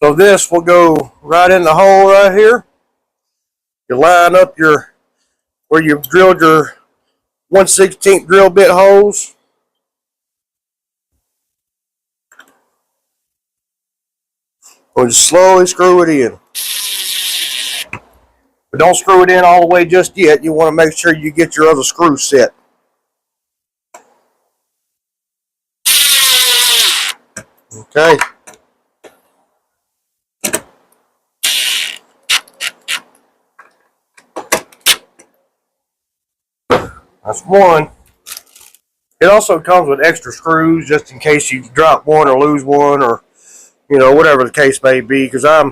So this will go right in the hole right here. You line up where you've drilled your 1/16 drill bit holes. We'll just slowly screw it in. But don't screw it in all the way just yet. You want to make sure you get your other screw set. Okay. That's one. It also comes with extra screws just in case you drop one or lose one, or whatever the case may be, because I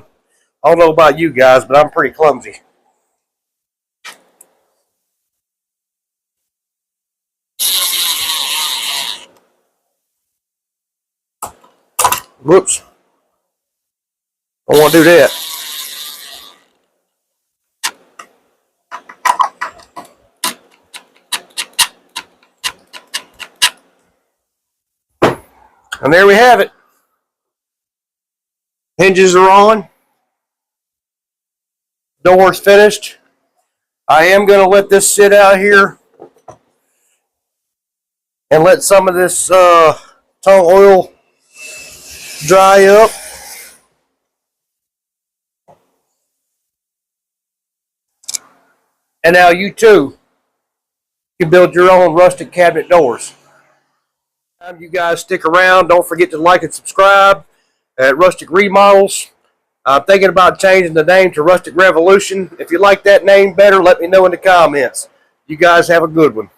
don't know about you guys, but I'm pretty clumsy. Whoops. I don't want to do that. And there we have it. Hinges are on. Door's finished. I am going to let this sit out here and let some of this tongue oil dry up. And now you too can build your own rustic cabinet doors. You guys stick around. Don't forget to like and subscribe at Rustic Remodels. I'm thinking about changing the name to Rustic Revolution. If you like that name better, let me know in the comments. You guys have a good one.